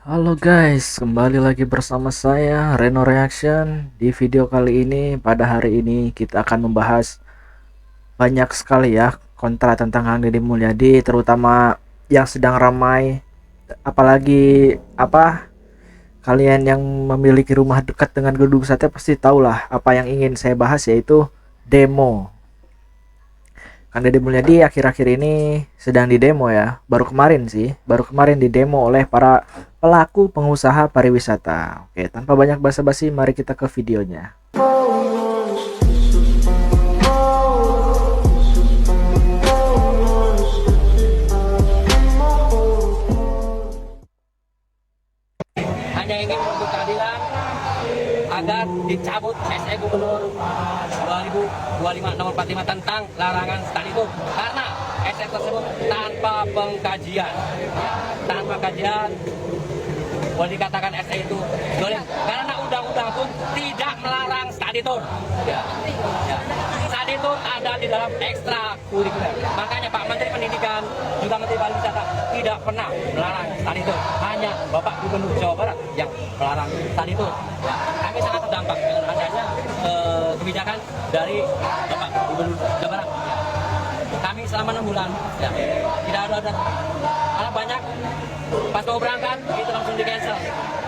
Halo guys, kembali lagi bersama saya Reno Reaction. Di video kali ini, pada hari ini kita akan membahas banyak sekali ya kontra tentang Kang Deddy Mulyadi, terutama yang sedang ramai. Apalagi kalian yang memiliki rumah dekat dengan gedung sate pasti tahulah apa yang ingin saya bahas, yaitu demo. Kang Deddy Mulyadi akhir-akhir ini sedang didemo ya. Baru kemarin didemo oleh para pelaku pengusaha pariwisata. Oke, tanpa banyak basa-basi, mari kita ke videonya. Hanya ingin menuntut keadilan agar dicabut SE Gubernur 2025 nomor 45 tentang larangan studi itu, karena SE tersebut tanpa pengkajian, tanpa kajian boleh dikatakan SE itu dolim, karena undang-undang pun tidak melarang studi tour. Studi tour ada di dalam ekstra kurikuler. Makanya Pak Menteri Pendidikan juga Menteri Pariwisata tidak pernah melarang studi tour. Hanya Bapak Gubernur Jawa Barat yang melarang studi tour. Kami sangat terdampak dengan adanya kebijakan dari Bapak Gubernur Jawa Barat. Kami selama 6 bulan tidak ada karena banyak pas mau berangkat itu langsung di cancel.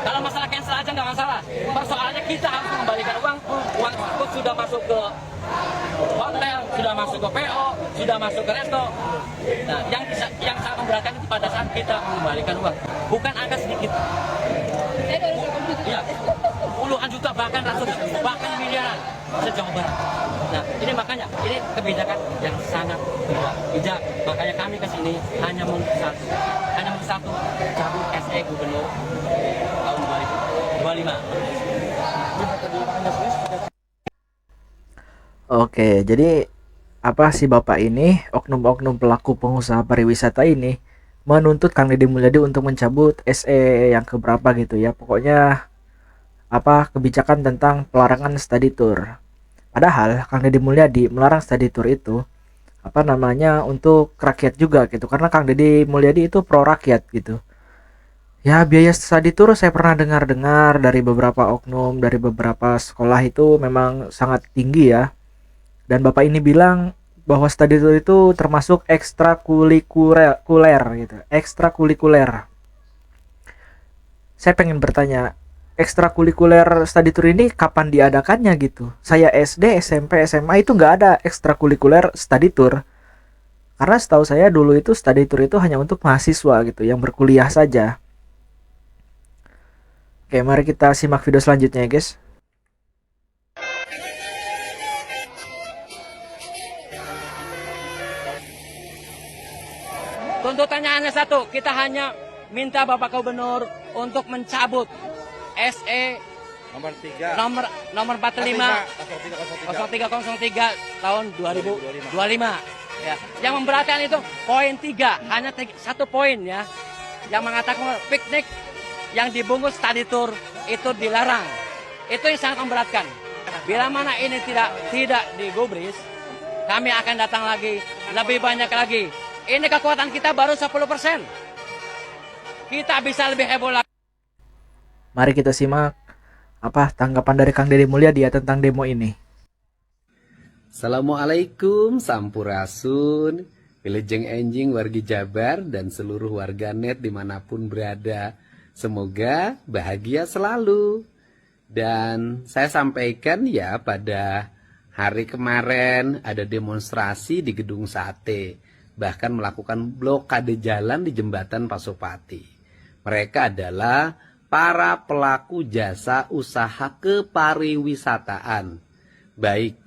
Kalau masalah cancel aja nggak masalah, persoalannya kita harus mengembalikan uang tersebut sudah masuk ke hotel, sudah masuk ke PO, sudah masuk ke resto. Nah, yang sangat memberatkan itu pada saat kita mengembalikan uang, bukan angka sedikit. Ya, puluhan juta bahkan ratusan bahkan miliaran se-Jawa Barat. Nah, ini makanya ini kebijakan yang sangat bijak. Makanya kami ke sini hanya mau satu cabut SE Gubernur tahun 2025. Oke, jadi apa sih Bapak ini, oknum-oknum pelaku pengusaha pariwisata ini menuntut Kang Deddy Mulyadi untuk mencabut SE yang keberapa gitu ya. Pokoknya kebijakan tentang pelarangan study tour. Padahal Kang Deddy Mulyadi melarang study tour itu untuk rakyat juga gitu, karena Kang Deddy Mulyadi itu pro rakyat gitu. Ya, biaya study tour saya pernah dengar-dengar dari beberapa oknum, dari beberapa sekolah itu memang sangat tinggi ya. Dan Bapak ini bilang bahwa study tour itu termasuk ekstrakurikuler gitu. Ekstrakurikuler. Saya pengen bertanya, ekstrakurikuler study tour ini kapan diadakannya gitu? Saya SD, SMP, SMA itu nggak ada ekstrakurikuler study tour. Karena setahu saya dulu itu study tour itu hanya untuk mahasiswa gitu, yang berkuliah saja. Oke, mari kita simak video selanjutnya ya guys. Tuntutannya hanya satu, kita hanya minta Bapak Gubernur untuk mencabut SE nomor 45 0303 tahun 2025 ya. Yang memberatkan itu poin 3, hanya satu poin ya, yang mengatakan piknik yang dibungkus study tour itu dilarang. Itu yang sangat memberatkan. Bila mana ini tidak digubris, kami akan datang lagi lebih banyak lagi. Ini kekuatan kita baru 10%. Kita bisa lebih heboh lagi. Mari kita simak tanggapan dari Kang Deddy Mulyadi ya tentang demo ini. Assalamualaikum Sampurasun, Wilujeng Enjing wargi Jabar dan seluruh warganet dimanapun berada. Semoga bahagia selalu. Dan saya sampaikan ya, pada hari kemarin ada demonstrasi di Gedung Sate, bahkan melakukan blokade jalan di Jembatan Pasopati. Mereka adalah para pelaku jasa usaha kepariwisataan, baik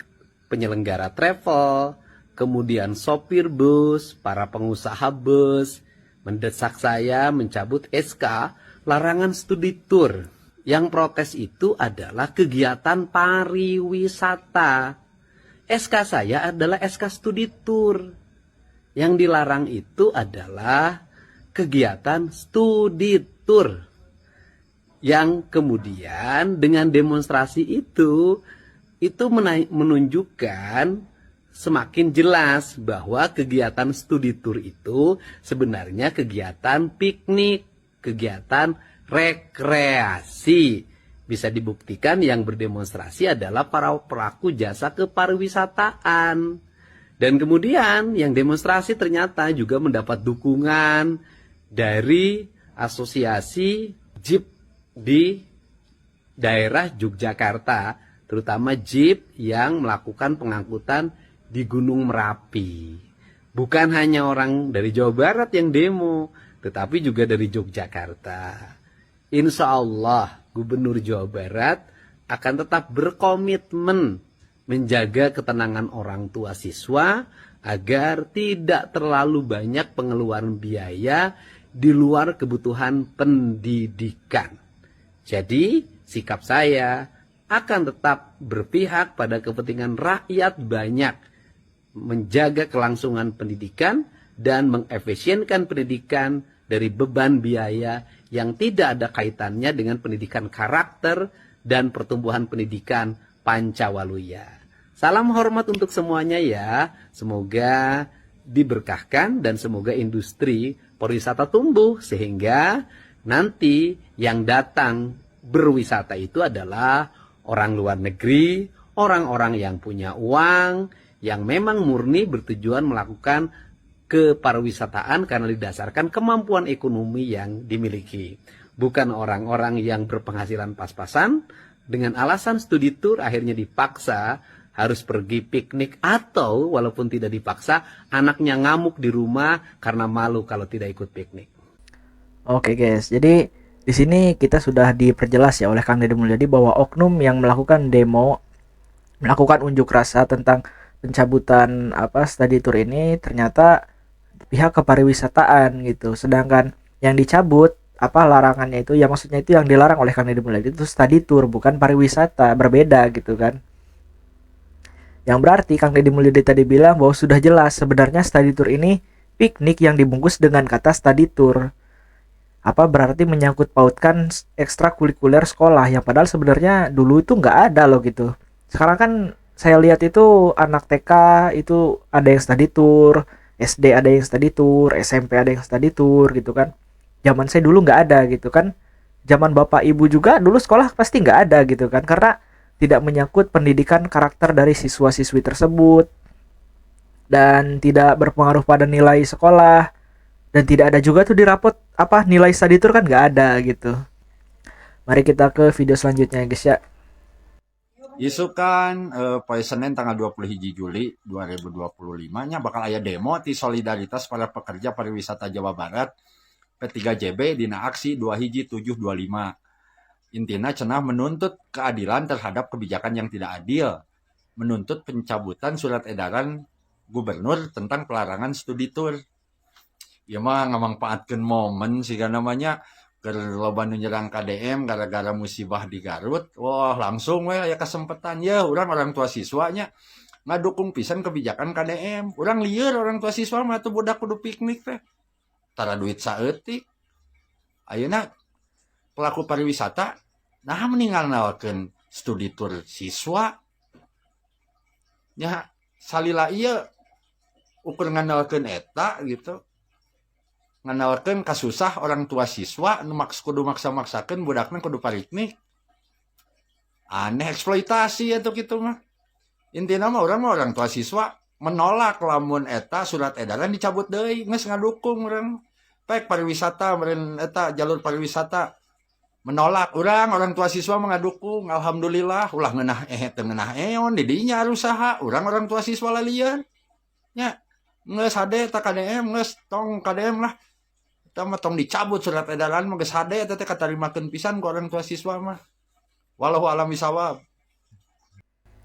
penyelenggara travel, kemudian sopir bus, para pengusaha bus, mendesak saya mencabut SK larangan studi tour. Yang protes itu adalah kegiatan pariwisata. SK saya adalah SK studi tour. Yang dilarang itu adalah kegiatan studi tour. Yang kemudian dengan demonstrasi itu menunjukkan semakin jelas bahwa kegiatan studi tour itu sebenarnya kegiatan piknik, kegiatan rekreasi. Bisa dibuktikan yang berdemonstrasi adalah para pelaku jasa kepariwisataan. Dan kemudian yang demonstrasi ternyata juga mendapat dukungan dari asosiasi jeep di daerah Yogyakarta, terutama jeep yang melakukan pengangkutan di Gunung Merapi. Bukan hanya orang dari Jawa Barat yang demo, tetapi juga dari Yogyakarta. Insya Allah Gubernur Jawa Barat akan tetap berkomitmen menjaga ketenangan orang tua siswa agar tidak terlalu banyak pengeluaran biaya di luar kebutuhan pendidikan. Jadi, sikap saya akan tetap berpihak pada kepentingan rakyat banyak, menjaga kelangsungan pendidikan dan mengefisienkan pendidikan dari beban biaya yang tidak ada kaitannya dengan pendidikan karakter dan pertumbuhan pendidikan Pancawaluya. Salam hormat untuk semuanya ya. Semoga diberkahkan dan semoga industri pariwisata tumbuh sehingga nanti yang datang berwisata itu adalah orang luar negeri, orang-orang yang punya uang, yang memang murni bertujuan melakukan kepariwisataan karena didasarkan kemampuan ekonomi yang dimiliki. Bukan orang-orang yang berpenghasilan pas-pasan dengan alasan studi tour akhirnya dipaksa harus pergi piknik atau walaupun tidak dipaksa anaknya ngamuk di rumah karena malu kalau tidak ikut piknik. Oke guys, jadi di sini kita sudah diperjelas ya oleh Kang Deddy Mulyadi bahwa oknum yang melakukan demo, melakukan unjuk rasa tentang pencabutan study tour ini ternyata pihak kepariwisataan gitu. Sedangkan yang dicabut larangannya itu ya maksudnya itu yang dilarang oleh Kang Deddy Mulyadi itu study tour bukan pariwisata, berbeda gitu kan. Yang berarti Kang Deddy Mulyadi tadi bilang bahwa sudah jelas sebenarnya study tour ini piknik yang dibungkus dengan kata study tour. Berarti menyangkut pautkan ekstrakurikuler sekolah yang padahal sebenarnya dulu itu nggak ada loh gitu. Sekarang kan saya lihat itu anak TK itu ada yang study tour, SD ada yang study tour, SMP ada yang study tour gitu kan. Zaman saya dulu nggak ada gitu kan. Zaman bapak ibu juga dulu sekolah pasti nggak ada gitu kan. Karena tidak menyangkut pendidikan karakter dari siswa-siswi tersebut. Dan tidak berpengaruh pada nilai sekolah. Dan tidak ada juga tuh di rapot nilai study tour kan nggak ada gitu. Mari kita ke video selanjutnya guys ya. Isukan poe Senin tanggal 21 Juli 2025 nya bakal aya demo ti solidaritas para pekerja pariwisata Jawa Barat P3JB dina aksi 21725. Intina cenah menuntut keadilan terhadap kebijakan yang tidak adil, menuntut pencabutan surat edaran gubernur tentang pelarangan studi tour. Ya mah ngamangpaatkeun momen siga namanya loba nu nyerang KDM gara-gara musibah di Garut. Wah, langsung we aya kesempatan ya orang tua siswanya ngadukung pisan kebijakan KDM. Urang lieur orang tua siswa mah tuh budak kudu piknik teh. Tara duit saeutik. Ayeuna pelaku pariwisata nah meninggal nawakeun studi tour siswa. Nya salila ieu ukur ngandalkeun eta gitu. Nganawarkan kasusah orang tua siswa kudu maksa-maksakan budakna kudu pariknik. Aneh eksploitasi atau gitu mah. Intina mah orang tua siswa menolak lamun eta surat edaran dicabut deui, geus ngadukung urang. Pek pariwisata meureun eta jalur pariwisata menolak orang tua siswa mengadukung. Alhamdulillah ulah ngeunah teu ngeunah eon di dinya usaha orang tua siswa lalieun. Nya geus hade ta KDM geus tong KDM lah. Kita mah tong dicabut surat edaran mah geus hade eta teh katarimakeun pisan ku orang tua siswa mah. Wallahu a'lam bishawab.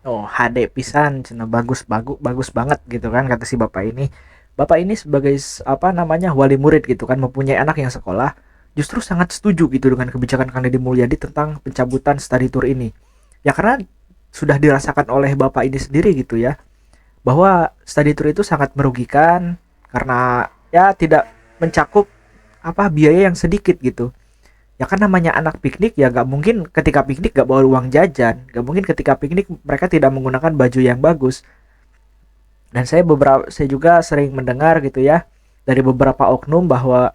Oh, HD pisan cenah bagus banget gitu kan kata si bapak ini. Bapak ini sebagai wali murid gitu kan mempunyai anak yang sekolah justru sangat setuju gitu dengan kebijakan Kang Deddy Mulyadi tentang pencabutan study tour ini. Ya karena sudah dirasakan oleh bapak ini sendiri gitu ya. Bahwa study tour itu sangat merugikan karena ya tidak mencakup biaya yang sedikit gitu. Ya kan namanya anak piknik ya gak mungkin ketika piknik gak bawa uang jajan. Gak mungkin ketika piknik mereka tidak menggunakan baju yang bagus. Dan saya juga sering mendengar gitu ya dari beberapa oknum bahwa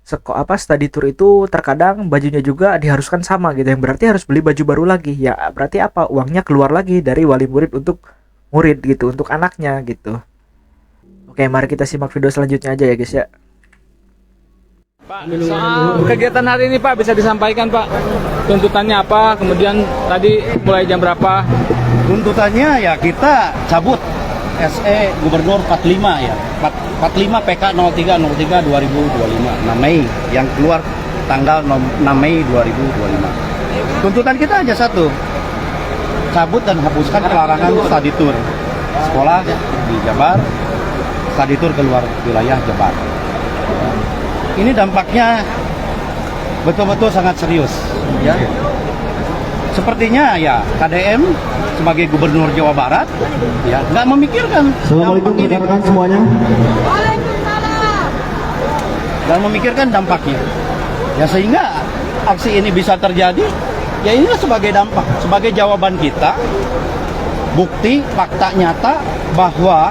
study tour itu terkadang bajunya juga diharuskan sama gitu, yang berarti harus beli baju baru lagi. Ya berarti apa? Uangnya keluar lagi dari wali murid untuk murid gitu, untuk anaknya gitu. Oke, mari kita simak video selanjutnya aja ya guys ya. Pak, soal kegiatan hari ini Pak bisa disampaikan Pak, tuntutannya apa, kemudian tadi mulai jam berapa? Tuntutannya ya kita cabut SE Gubernur 45 ya, 45 PK 0303 2025 6 Mei yang keluar tanggal 6 Mei 2025. Tuntutan kita aja satu, cabut dan hapuskan pelarangan study tour sekolah di Jabar, study tour keluar wilayah Jabar. Ini dampaknya betul-betul sangat serius ya. Sepertinya ya KDM sebagai Gubernur Jawa Barat ya nggak memikirkan. Assalamualaikum rekan-rekan semuanya. Dan memikirkan dampaknya ya, sehingga aksi ini bisa terjadi ya, ini sebagai dampak, sebagai jawaban kita, bukti fakta nyata bahwa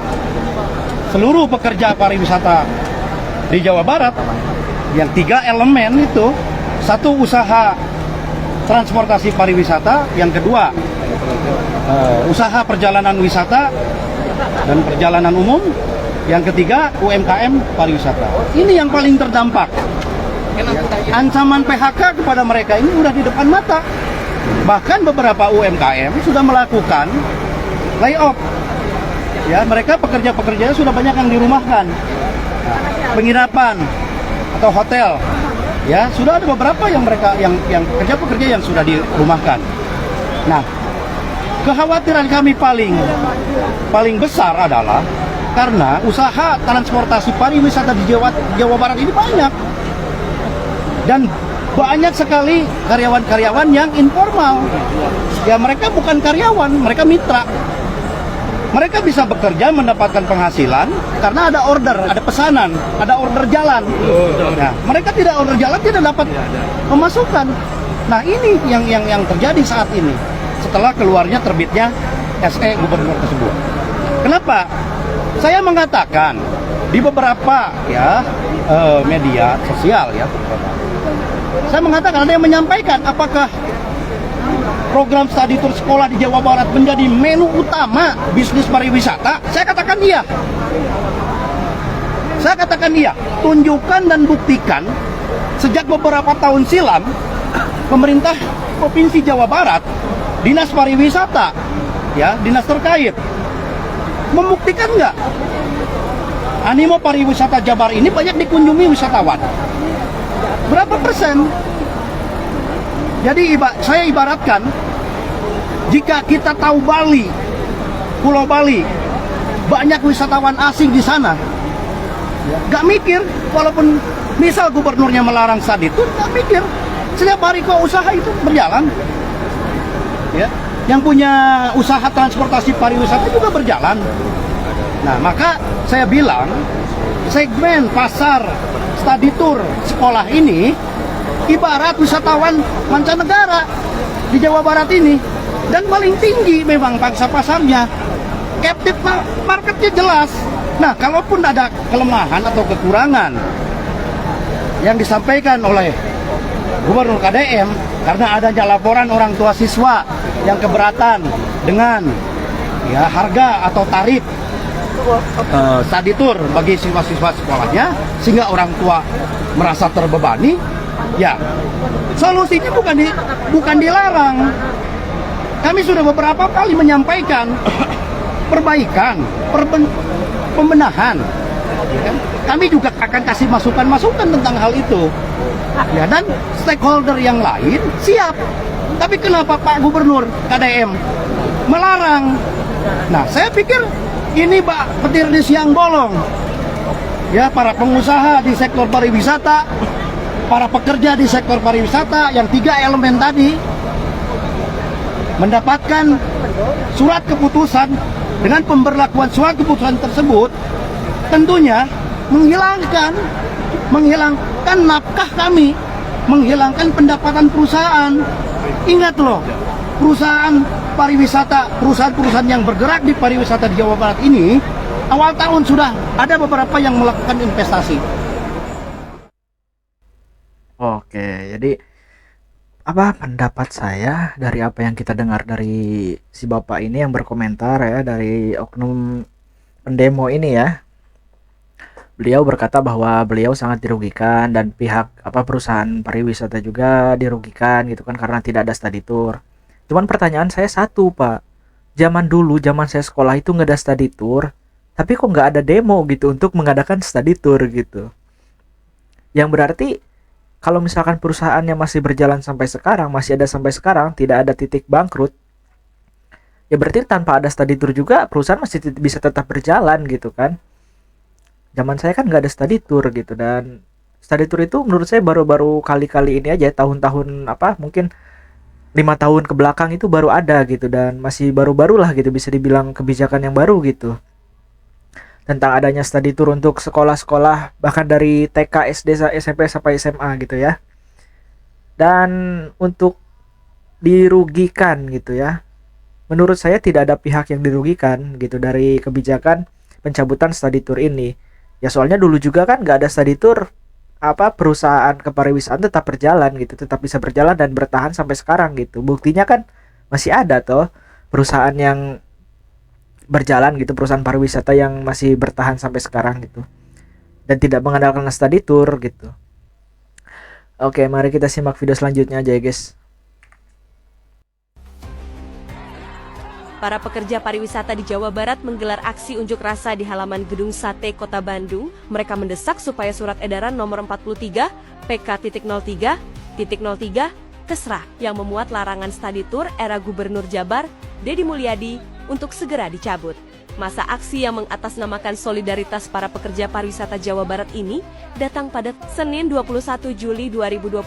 seluruh pekerja pariwisata di Jawa Barat yang 3 elemen itu, satu usaha transportasi pariwisata, yang kedua usaha perjalanan wisata dan perjalanan umum, yang ketiga UMKM pariwisata. Ini yang paling terdampak. Ancaman PHK kepada mereka ini udah di depan mata. Bahkan beberapa UMKM sudah melakukan layoff. Ya, mereka pekerja-pekerjanya sudah banyak yang dirumahkan. Penginapan atau hotel, ya sudah ada beberapa yang mereka yang pekerja-pekerja yang sudah dirumahkan. Nah, kekhawatiran kami paling besar adalah karena usaha transportasi pariwisata di Jawa Barat ini banyak, dan banyak sekali karyawan-karyawan yang informal. Ya mereka bukan karyawan, mereka mitra. Mereka bisa bekerja mendapatkan penghasilan karena ada order, ada pesanan, ada order jalan. Nah, mereka tidak order jalan tidak dapat pemasukan. Nah, ini yang terjadi saat ini setelah keluarnya terbitnya SE Gubernur tersebut. Kenapa? Saya mengatakan di beberapa ya media sosial ya, saya mengatakan ada yang menyampaikan apakah program studi tour sekolah di Jawa Barat menjadi menu utama bisnis pariwisata? Saya katakan iya. Saya katakan iya. Tunjukkan dan buktikan sejak beberapa tahun silam pemerintah Provinsi Jawa Barat, Dinas Pariwisata, ya, dinas terkait membuktikan nggak animo pariwisata Jabar ini banyak dikunjungi wisatawan? Berapa persen? Jadi saya ibaratkan, jika kita tahu Bali, Pulau Bali, banyak wisatawan asing di sana, gak mikir, walaupun misal gubernurnya melarang studi tour, gak mikir, setiap hari kok usaha itu berjalan. Ya, yang punya usaha transportasi pariwisata juga berjalan. Nah, maka saya bilang, segmen pasar studi tour sekolah ini ibarat wisatawan mancanegara di Jawa Barat ini, dan paling tinggi memang pangsa pasarnya, captive marketnya jelas. Nah, kalaupun ada kelemahan atau kekurangan yang disampaikan oleh Gubernur KDM karena adanya laporan orang tua siswa yang keberatan dengan ya harga atau tarif studi tour bagi siswa-siswa sekolahnya, sehingga orang tua merasa terbebani. Ya, solusinya bukan dilarang. Kami sudah beberapa kali menyampaikan perbaikan, pembenahan. Kami juga akan kasih masukan-masukan tentang hal itu. Ya, dan stakeholder yang lain siap. Tapi kenapa Pak Gubernur KDM melarang? Nah, saya pikir ini petir di siang bolong. Ya, para pengusaha di sektor pariwisata, para pekerja di sektor pariwisata yang 3 elemen tadi mendapatkan surat keputusan. Dengan pemberlakuan surat keputusan tersebut tentunya menghilangkan nafkah kami, menghilangkan pendapatan perusahaan. Ingat loh, perusahaan pariwisata, perusahaan-perusahaan yang bergerak di pariwisata di Jawa Barat ini awal tahun sudah ada beberapa yang melakukan investasi. Oke, jadi apa pendapat saya dari apa yang kita dengar dari si bapak ini yang berkomentar ya, dari oknum pendemo ini ya. Beliau berkata bahwa beliau sangat dirugikan dan pihak perusahaan pariwisata juga dirugikan gitu kan karena tidak ada study tour. Cuman pertanyaan saya satu, Pak. Zaman dulu, zaman saya sekolah itu nggak ada study tour, tapi kok nggak ada demo gitu untuk mengadakan study tour gitu. Yang berarti kalau misalkan perusahaannya masih berjalan sampai sekarang, masih ada sampai sekarang, tidak ada titik bangkrut, ya berarti tanpa ada study tour juga perusahaan masih bisa tetap berjalan gitu kan. Zaman saya kan nggak ada study tour gitu, dan study tour itu menurut saya baru-baru kali-kali ini aja, tahun-tahun mungkin 5 tahun ke belakang itu baru ada gitu, dan masih baru-baru lah gitu, bisa dibilang kebijakan yang baru gitu tentang adanya study tour untuk sekolah-sekolah bahkan dari TK, SD, SMP sampai SMA gitu ya. Dan untuk dirugikan gitu ya, menurut saya tidak ada pihak yang dirugikan gitu dari kebijakan pencabutan study tour ini. Ya soalnya dulu juga kan nggak ada study tour, perusahaan kepariwisataan tetap berjalan gitu, tetap bisa berjalan dan bertahan sampai sekarang gitu. Buktinya kan masih ada toh perusahaan yang berjalan gitu, perusahaan pariwisata yang masih bertahan sampai sekarang gitu, dan tidak mengandalkan study tour gitu. Oke, mari kita simak video selanjutnya aja ya guys. Para pekerja pariwisata di Jawa Barat menggelar aksi unjuk rasa di halaman Gedung Sate Kota Bandung. Mereka mendesak supaya surat edaran nomor 43 PK.03.03 Kesra yang memuat larangan study tour era Gubernur Jabar Deddy Mulyadi untuk segera dicabut. Masa aksi yang mengatasnamakan solidaritas para pekerja pariwisata Jawa Barat ini datang pada Senin 21 Juli 2025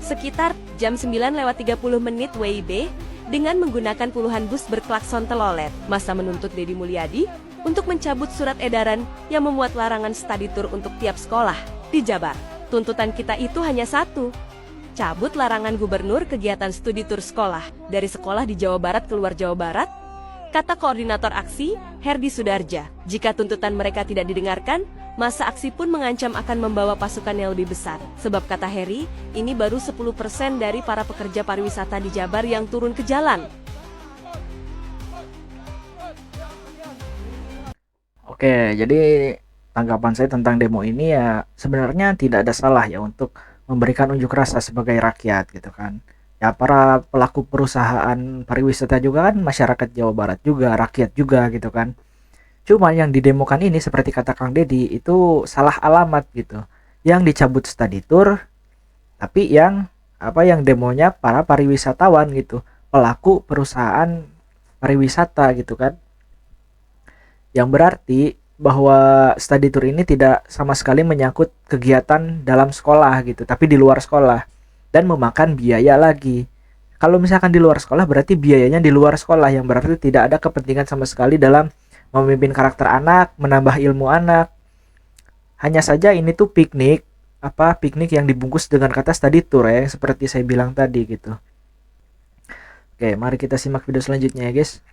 sekitar jam 9:30 WIB dengan menggunakan puluhan bus berklakson telolet. Masa menuntut Deddy Mulyadi untuk mencabut surat edaran yang memuat larangan study tour untuk tiap sekolah di Jabar. Tuntutan kita itu hanya satu, cabut larangan gubernur kegiatan studi tur sekolah dari sekolah di Jawa Barat keluar Jawa Barat, kata koordinator aksi, Herdi Sudarja. Jika tuntutan mereka tidak didengarkan, masa aksi pun mengancam akan membawa pasukan yang lebih besar. Sebab kata Heri, ini baru 10% dari para pekerja pariwisata di Jabar yang turun ke jalan. Oke, jadi tanggapan saya tentang demo ini ya sebenarnya tidak ada salah ya untuk memberikan unjuk rasa sebagai rakyat gitu kan. Ya para pelaku perusahaan pariwisata juga kan masyarakat Jawa Barat juga, rakyat juga gitu kan. Cuma yang didemokan ini seperti kata Kang Deddy itu salah alamat gitu. Yang dicabut study tour, tapi yang demonya para pariwisatawan gitu, pelaku perusahaan pariwisata gitu kan. Yang berarti bahwa study tour ini tidak sama sekali menyangkut kegiatan dalam sekolah gitu, tapi di luar sekolah dan memakan biaya lagi. Kalau misalkan di luar sekolah berarti biayanya di luar sekolah, yang berarti tidak ada kepentingan sama sekali dalam memimpin karakter anak, menambah ilmu anak. Hanya saja ini tuh piknik yang dibungkus dengan kata study tour ya, seperti saya bilang tadi gitu. Oke, mari kita simak video selanjutnya ya guys.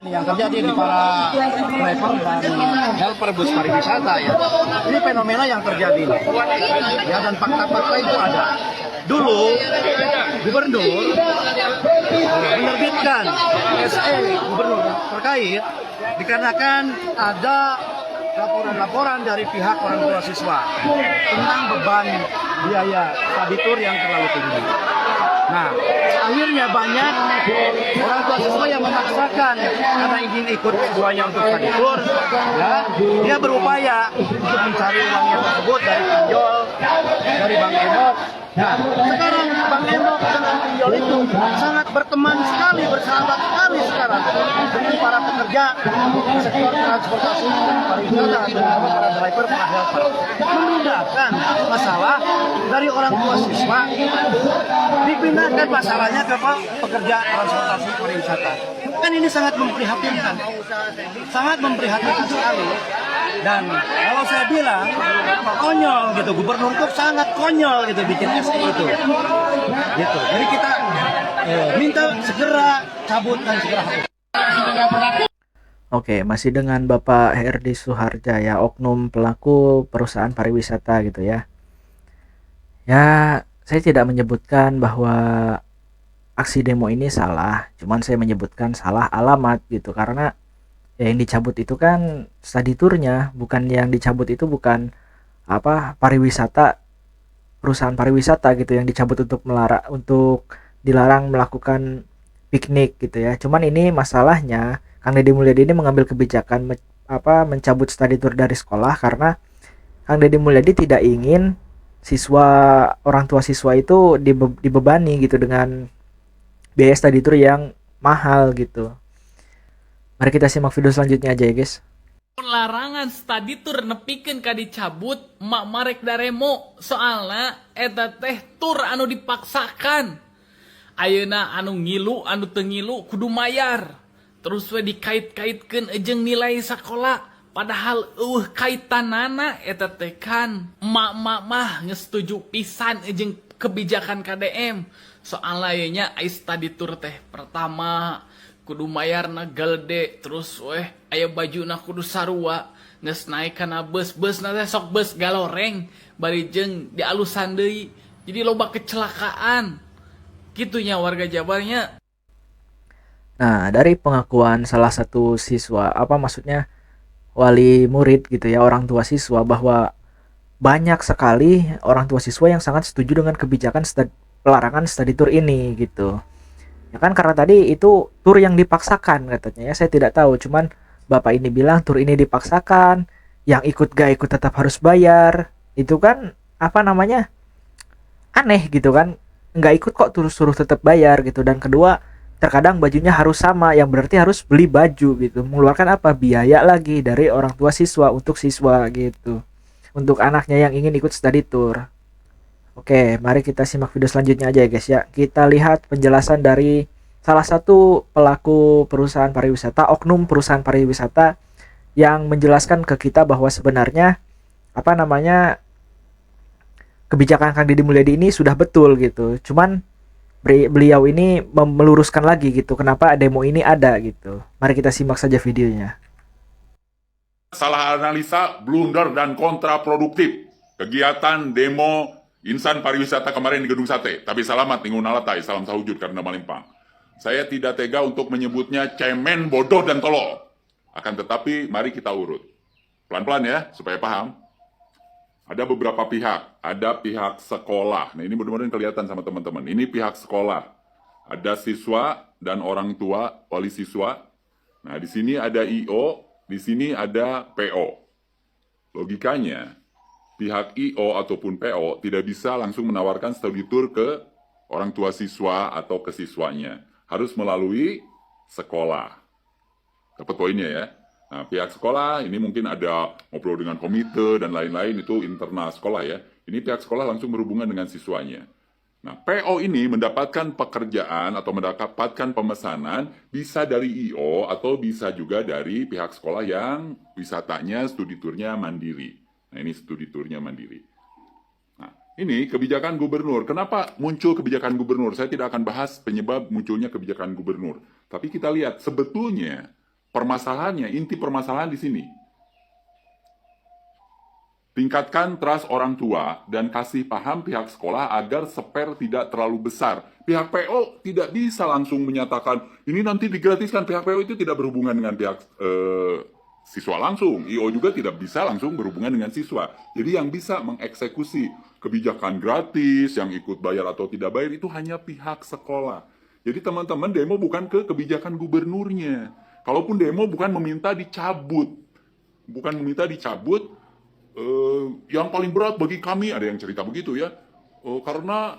Yang terjadi di para driver dan helper bus pariwisata ya, ini fenomena yang terjadi ya, dan fakta-fakta itu ada. Dulu gubernur menerbitkan SE gubernur terkait dikarenakan ada laporan-laporan dari pihak orang tua siswa tentang beban biaya study tour yang terlalu tinggi. Nah, akhirnya banyak orang tua siswa yang memaksakan karena ingin ikut keduanya untuk study tour, ya, dia berupaya untuk mencari uangnya tersebut dari pinjol, dari Bank Emok. Nah, sekarang Bank Emok dan pinjol itu sangat berteman sekali, bersahabat sekali sekarang dengan para pekerja sektor transportasi pariwisata dan para driver, para helper, memindahkan masalah dari orang tua siswa dipindahkan masalahnya ke pekerja transportasi pariwisata. Kan ini sangat memprihatinkan sekali. Dan kalau saya bilang konyol gitu, gubernur itu sangat konyol gitu bikin SE itu. Gitu. Jadi kita minta segera cabut dan segera hapus. Oke, masih dengan Bapak Herdi Suharjaya, oknum pelaku perusahaan pariwisata gitu ya. Ya, saya tidak menyebutkan bahwa aksi demo ini salah, cuman saya menyebutkan salah alamat gitu karena ya yang dicabut itu kan study tournya, bukan yang dicabut itu bukan pariwisata, perusahaan pariwisata gitu yang dicabut untuk dilarang melakukan piknik gitu ya. Cuman ini masalahnya Kang Deddy Mulyadi ini mengambil kebijakan mencabut study tour dari sekolah karena Kang Deddy Mulyadi tidak ingin orang tua siswa itu dibebani gitu dengan biaya study tour yang mahal gitu. Mari kita simak video selanjutnya aja ya guys. Larangan study tour nepikeun ka dicabut mak marek daremo soalna eta teh tur anu dipaksakan. Ayeuna anu ngilu anu teu ngilu kudu mayar. Terus we dikait-kaitkeun jeung nilai sekolah. Padahal kaitanana eta teh kan emak-emak mah geus setuju pisan jeung kebijakan KDM. Soalna ye nya study tour teh pertama kudu mayarna gede, terus aya bajuna kudu sarua, geus naik kana bus teh sok bus galoreng bari jeung dialusan deui. Jadi loba kecelakaan. Gitunya warga Jabarnya. Nah, dari pengakuan salah satu siswa, maksudnya wali murid gitu ya, orang tua siswa, bahwa banyak sekali orang tua siswa yang sangat setuju dengan kebijakan pelarangan study tour ini gitu. Ya kan karena tadi itu tur yang dipaksakan katanya ya, saya tidak tahu, cuman bapak ini bilang tur ini dipaksakan, yang ikut gak ikut tetap harus bayar. Itu kan aneh gitu kan, nggak ikut kok terus suruh tetap bayar gitu. Dan kedua, terkadang bajunya harus sama, yang berarti harus beli baju gitu, mengeluarkan biaya lagi dari orang tua siswa untuk siswa gitu, untuk anaknya yang ingin ikut study tour. Oke, mari kita simak video selanjutnya aja ya guys ya. Kita lihat penjelasan dari salah satu pelaku perusahaan pariwisata, oknum perusahaan pariwisata, yang menjelaskan ke kita bahwa sebenarnya kebijakan Kang Deddy Mulyadi ini sudah betul gitu. Cuman beliau ini meluruskan lagi gitu kenapa demo ini ada gitu. Mari kita simak saja videonya. Salah analisa, blunder, dan kontraproduktif kegiatan demo insan pariwisata kemarin di Gedung Sate. Tapi selamat ningun alatai, salam sahujud karena malimpang. Saya tidak tega untuk menyebutnya cemen, bodoh, dan tolol. Akan tetapi mari kita urut. Pelan-pelan ya, supaya paham. Ada beberapa pihak. Ada pihak sekolah. Nah ini mudah-mudahan kelihatan sama teman-teman. Ini pihak sekolah. Ada siswa dan orang tua, wali siswa. Nah di sini ada IO, di sini ada PO. Logikanya, pihak IO ataupun PO tidak bisa langsung menawarkan study tour ke orang tua siswa atau ke siswanya. Harus melalui sekolah. Dapat poinnya ya. Nah, pihak sekolah ini mungkin ada ngobrol dengan komite dan lain-lain, itu internal sekolah ya. Ini pihak sekolah langsung berhubungan dengan siswanya. Nah, PO ini mendapatkan pekerjaan atau mendapatkan pemesanan bisa dari IO atau bisa juga dari pihak sekolah yang wisatanya, studi turnya mandiri. Nah, ini studi turnya mandiri. Nah, ini kebijakan gubernur. Kenapa muncul kebijakan gubernur? Saya tidak akan bahas penyebab munculnya kebijakan gubernur. Tapi kita lihat sebetulnya permasalahannya, inti permasalahan di sini. Tingkatkan trust orang tua dan kasih paham pihak sekolah agar spare tidak terlalu besar. Pihak PO tidak bisa langsung menyatakan, ini nanti digratiskan. Pihak PO itu tidak berhubungan dengan pihak siswa langsung. IO juga tidak bisa langsung berhubungan dengan siswa. Jadi yang bisa mengeksekusi kebijakan gratis, yang ikut bayar atau tidak bayar, itu hanya pihak sekolah. Jadi teman-teman demo bukan ke kebijakan gubernurnya. Kalaupun demo bukan meminta dicabut. Bukan meminta dicabut, yang paling berat bagi kami, ada yang cerita begitu ya, karena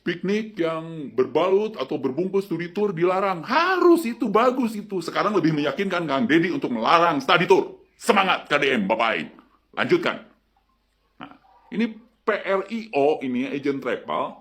piknik yang berbalut atau berbungkus studi tour dilarang. Harus itu, bagus itu. Sekarang lebih meyakinkan Kang Deddy untuk melarang study tour. Semangat KDM, Bapak Aing. Lanjutkan. Nah, ini PRIO, ini agent travel,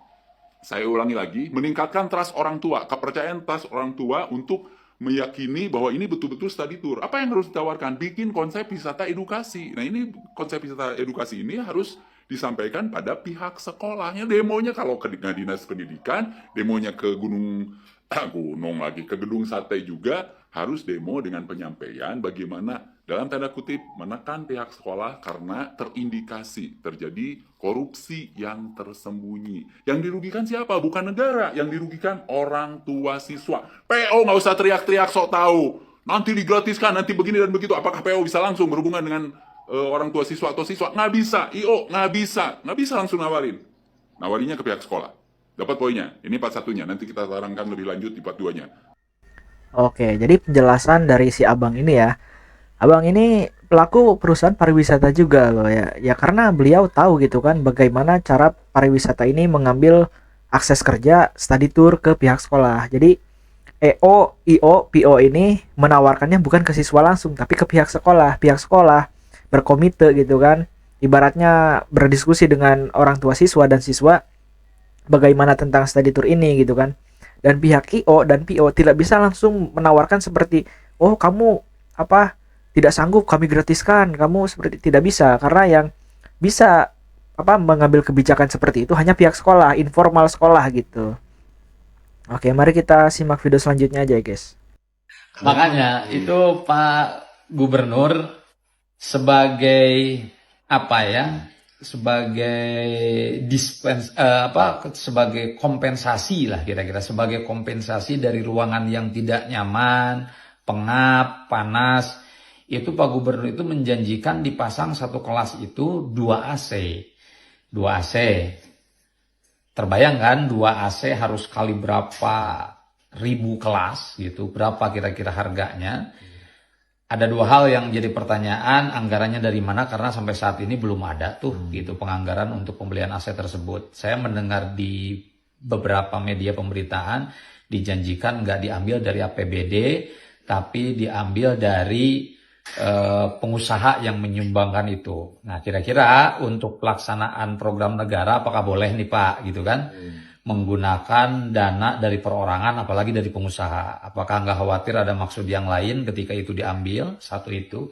saya ulangi lagi, meningkatkan trust orang tua, kepercayaan trust orang tua untuk meyakini bahwa ini betul-betul study tour. Apa yang harus ditawarkan? Bikin konsep wisata edukasi. Nah ini konsep wisata edukasi ini harus disampaikan pada pihak sekolahnya. Demonya kalau ke dinas pendidikan, demonya ke ke Gedung Sate juga harus demo dengan penyampaian bagaimana dalam tanda kutip menekan pihak sekolah karena terindikasi terjadi korupsi yang tersembunyi. Yang dirugikan siapa? Bukan negara, yang dirugikan orang tua siswa. PO nggak usah teriak-teriak sok tahu. Nanti digratiskan, nanti begini dan begitu. Apakah PO bisa langsung berhubungan dengan orang tua siswa atau siswa? Nggak bisa. IO nggak bisa langsung nawarin. Nawarinya ke pihak sekolah. Dapat poinnya. Ini part satunya. Nanti kita terangkan lebih lanjut di part 2-nya. Oke, jadi penjelasan dari si abang ini ya. Abang ini pelaku perusahaan pariwisata juga loh ya. Ya karena beliau tahu gitu kan bagaimana cara pariwisata ini mengambil akses kerja study tour ke pihak sekolah. Jadi EO, IO, PO ini menawarkannya bukan ke siswa langsung tapi ke pihak sekolah. Pihak sekolah berkomite gitu kan. Ibaratnya berdiskusi dengan orang tua siswa dan siswa bagaimana tentang study tour ini gitu kan. Dan pihak IO dan PO tidak bisa langsung menawarkan seperti, oh kamu tidak sanggup kami gratiskan, kamu seperti tidak bisa, karena yang bisa mengambil kebijakan seperti itu hanya pihak sekolah, informal sekolah gitu. Oke, mari kita simak video selanjutnya aja guys. Makanya itu Pak Gubernur sebagai sebagai kompensasi lah kira-kira, sebagai kompensasi dari ruangan yang tidak nyaman, pengap, panas, itu Pak Gubernur itu menjanjikan dipasang satu kelas itu 2 AC. Terbayang kan 2 AC harus kali berapa ribu kelas gitu, berapa kira-kira harganya. Ada 2 hal yang jadi pertanyaan, anggarannya dari mana, karena sampai saat ini belum ada tuh gitu penganggaran untuk pembelian AC tersebut. Saya mendengar di beberapa media pemberitaan dijanjikan nggak diambil dari APBD tapi diambil dari pengusaha yang menyumbangkan itu. Nah kira-kira untuk pelaksanaan program negara apakah boleh nih Pak gitu kan? Menggunakan dana dari perorangan apalagi dari pengusaha. Apakah nggak khawatir ada maksud yang lain ketika itu diambil? Satu itu.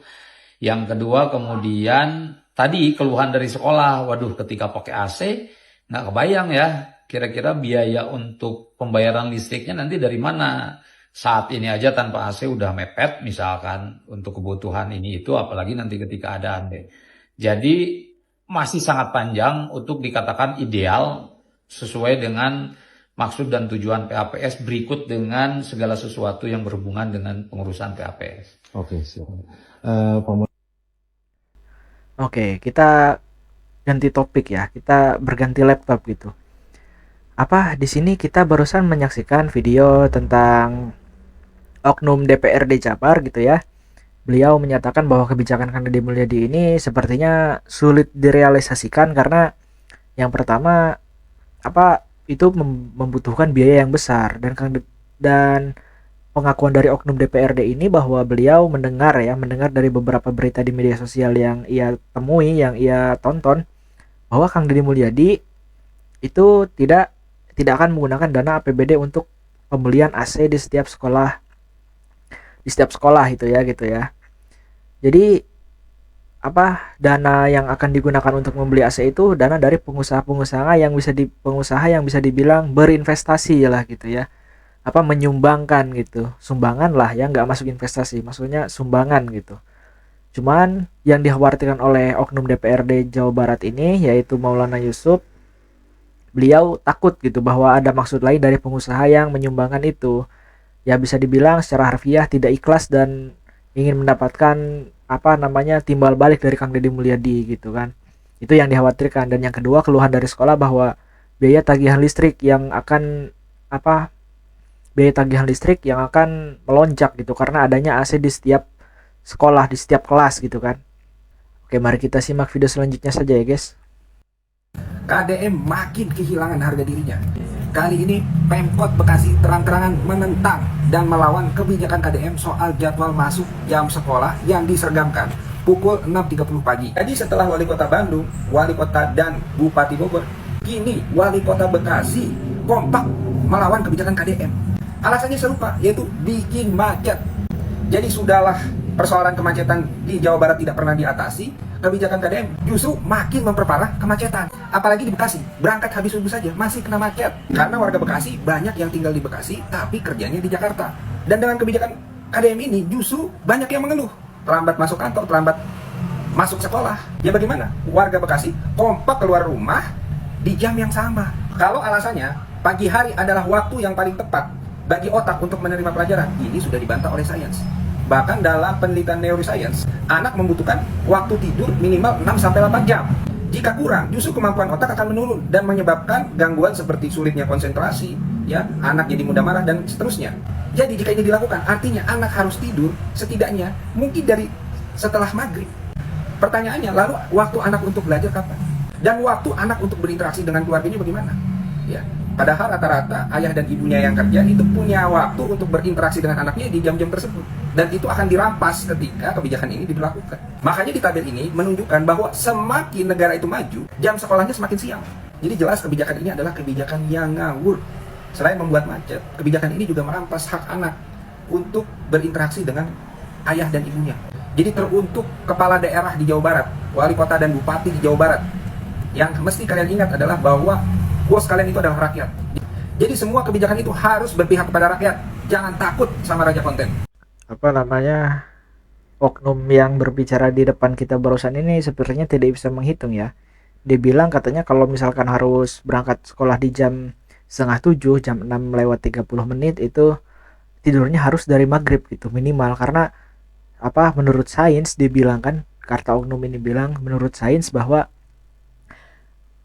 Yang kedua kemudian tadi keluhan dari sekolah, waduh ketika pakai AC nggak kebayang ya kira-kira biaya untuk pembayaran listriknya nanti dari mana. Saat ini aja tanpa AC udah mepet misalkan untuk kebutuhan ini itu, apalagi nanti ketika ada ande. Jadi masih sangat panjang untuk dikatakan ideal sesuai dengan maksud dan tujuan PAPS berikut dengan segala sesuatu yang berhubungan dengan pengurusan PAPS. Oke, siap. Oke, kita ganti topik ya. Kita berganti laptop gitu. Di sini kita barusan menyaksikan video tentang oknum DPRD Jabar gitu ya. Beliau menyatakan bahwa kebijakan Kang Deddy Mulyadi ini sepertinya sulit direalisasikan karena yang pertama itu membutuhkan biaya yang besar, dan pengakuan dari oknum DPRD ini bahwa beliau mendengar dari beberapa berita di media sosial yang ia temui, yang ia tonton, bahwa Kang Deddy Mulyadi itu tidak akan menggunakan dana APBD untuk pembelian AC di setiap sekolah itu ya gitu ya. Jadi dana yang akan digunakan untuk membeli AC itu dana dari pengusaha yang bisa dibilang berinvestasi lah gitu ya. Menyumbangkan gitu. Sumbangan lah ya, nggak masuk investasi, maksudnya sumbangan gitu. Cuman yang dikhawatirkan oleh oknum DPRD Jawa Barat ini yaitu Maulana Yusuf, beliau takut gitu bahwa ada maksud lain dari pengusaha yang menyumbangkan itu. Ya bisa dibilang secara harfiah tidak ikhlas dan ingin mendapatkan timbal balik dari Kang Deddy Mulyadi gitu kan. Itu yang dikhawatirkan. Dan yang kedua, keluhan dari sekolah bahwa biaya tagihan listrik yang akan melonjak gitu karena adanya AC di setiap sekolah, di setiap kelas gitu kan. Oke, mari kita simak video selanjutnya saja ya guys. KDM makin kehilangan harga dirinya. Kali ini Pemkot Bekasi terang-terangan menentang dan melawan kebijakan KDM soal jadwal masuk jam sekolah yang disergamkan pukul 6.30 pagi. Jadi setelah Wali Kota Bandung, Wali Kota dan Bupati Bogor, kini Wali Kota Bekasi kompak melawan kebijakan KDM. Alasannya serupa, yaitu bikin macet. Jadi sudahlah persoalan kemacetan di Jawa Barat tidak pernah diatasi, kebijakan KDM justru makin memperparah kemacetan. Apalagi di Bekasi, berangkat habis subuh saja masih kena macet. Karena warga Bekasi banyak yang tinggal di Bekasi tapi kerjanya di Jakarta. Dan dengan kebijakan KDM ini justru banyak yang mengeluh, terlambat masuk kantor, terlambat masuk sekolah. Ya bagaimana? Warga Bekasi kompak keluar rumah di jam yang sama. Kalau alasannya pagi hari adalah waktu yang paling tepat bagi otak untuk menerima pelajaran, ini sudah dibantah oleh sains. Bahkan dalam penelitian neuroscience, anak membutuhkan waktu tidur minimal 6-8 jam. Jika kurang, justru kemampuan otak akan menurun dan menyebabkan gangguan seperti sulitnya konsentrasi, ya, anak jadi mudah marah dan seterusnya. Jadi jika ini dilakukan, artinya anak harus tidur setidaknya mungkin dari setelah maghrib. Pertanyaannya, lalu waktu anak untuk belajar kapan? Dan waktu anak untuk berinteraksi dengan keluarganya bagaimana? Ya, padahal rata-rata ayah dan ibunya yang kerja itu punya waktu untuk berinteraksi dengan anaknya di jam-jam tersebut. Dan itu akan dirampas ketika kebijakan ini diberlakukan. Makanya di tabel ini menunjukkan bahwa semakin negara itu maju, jam sekolahnya semakin siang. Jadi jelas kebijakan ini adalah kebijakan yang ngawur. Selain membuat macet, kebijakan ini juga merampas hak anak untuk berinteraksi dengan ayah dan ibunya. Jadi teruntuk kepala daerah di Jawa Barat, wali kota dan bupati di Jawa Barat. Yang mesti kalian ingat adalah bahwa bos kalian itu adalah rakyat. Jadi semua kebijakan itu harus berpihak kepada rakyat. Jangan takut sama raja konten. Apa namanya, oknum yang berbicara di depan kita barusan ini sepertinya tidak bisa menghitung ya. Dia bilang katanya kalau misalkan harus berangkat sekolah di jam 6:30, jam 6:30 itu tidurnya harus dari maghrib gitu minimal. Karena apa, menurut sains dibilang kan, kata oknum ini bilang menurut sains bahwa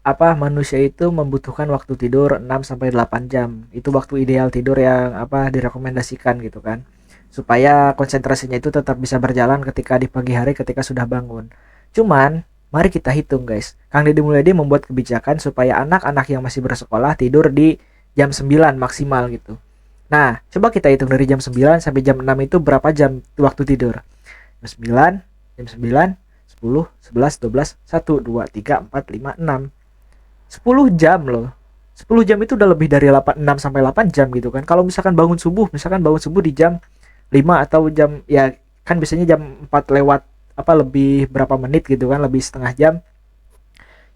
apa, manusia itu membutuhkan waktu tidur 6-8 jam. Itu waktu ideal tidur yang apa direkomendasikan gitu kan, supaya konsentrasinya itu tetap bisa berjalan ketika di pagi hari ketika sudah bangun. Cuman mari kita hitung guys, Kang Deddy Mulyadi membuat kebijakan supaya anak-anak yang masih bersekolah tidur di jam 9 maksimal gitu. Nah, coba kita hitung dari jam 9 sampai jam 6 itu berapa jam waktu tidur? Jam 9, jam 9, 10, 11, 12, 1, 2, 3, 4, 5, 6. 10 jam loh. 10 jam itu udah lebih dari 6-8 jam gitu kan. Kalau misalkan bangun subuh di jam 5 atau jam, ya kan biasanya jam 4 lewat apa lebih berapa menit gitu kan, lebih setengah jam.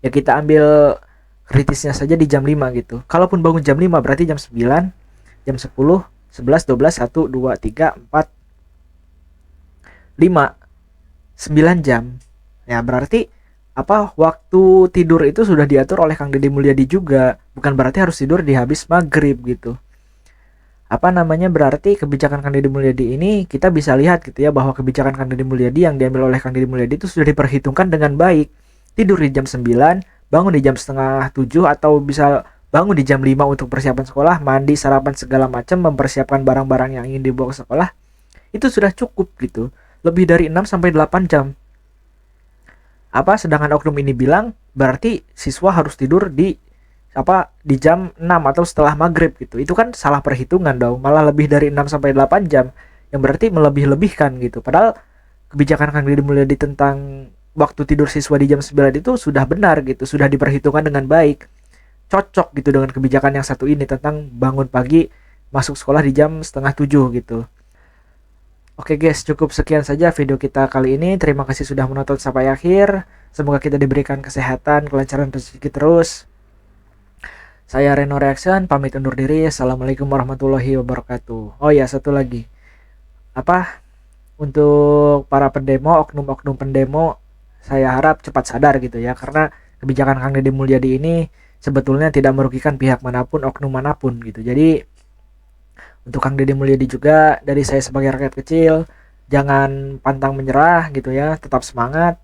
Ya kita ambil kritisnya saja di jam 5 gitu. Kalaupun bangun jam 5 berarti jam 9, jam 10, 11, 12, 1, 2, 3, 4, 5, 9 jam. Ya berarti apa, waktu tidur itu sudah diatur oleh Kang Deddy Mulyadi juga. Bukan berarti harus tidur di habis maghrib gitu. Apa namanya, berarti kebijakan Kang Deddy Mulyadi ini kita bisa lihat gitu ya, bahwa kebijakan Kang Deddy Mulyadi yang diambil oleh Kang Deddy Mulyadi itu sudah diperhitungkan dengan baik. Tidur di jam 9, bangun di jam 6:30 atau bisa bangun di jam 5 untuk persiapan sekolah, mandi, sarapan segala macam, mempersiapkan barang-barang yang ingin dibawa ke sekolah. Itu sudah cukup gitu. Lebih dari 6-8 jam. Apa, sedangkan oknum ini bilang berarti siswa harus tidur di apa di jam 6 atau setelah maghrib gitu. Itu kan salah perhitungan dong, malah lebih dari 6-8 jam, yang berarti melebih-lebihkan gitu. Padahal kebijakan Kang Deddy Mulyadi tentang waktu tidur siswa di jam 9 itu sudah benar gitu, sudah diperhitungkan dengan baik, cocok gitu dengan kebijakan yang satu ini tentang bangun pagi masuk sekolah di jam 6:30 gitu. Oke guys, cukup sekian saja video kita kali ini. Terima kasih sudah menonton sampai akhir. Semoga kita diberikan kesehatan, kelancaran rezeki terus. Saya Reno Reaction, pamit undur diri. Assalamualaikum warahmatullahi wabarakatuh. Oh ya, satu lagi. Apa? Untuk para pendemo, oknum-oknum pendemo, saya harap cepat sadar gitu ya. Karena kebijakan Kang Deddy Mulyadi ini sebetulnya tidak merugikan pihak manapun, oknum manapun gitu. Jadi untuk Kang Deddy Mulyadi juga, dari saya sebagai rakyat kecil, jangan pantang menyerah gitu ya, tetap semangat.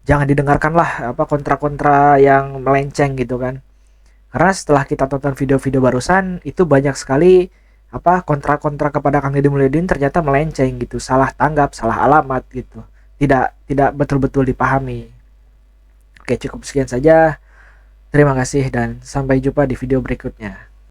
Jangan didengarkanlah apa kontra-kontra yang melenceng gitu kan. Karena setelah kita tonton video-video barusan, itu banyak sekali apa kontra-kontra kepada Kang Deddy Mulyadi ternyata melenceng gitu, salah tanggap, salah alamat gitu. Tidak betul-betul dipahami. Oke, cukup sekian saja. Terima kasih dan sampai jumpa di video berikutnya.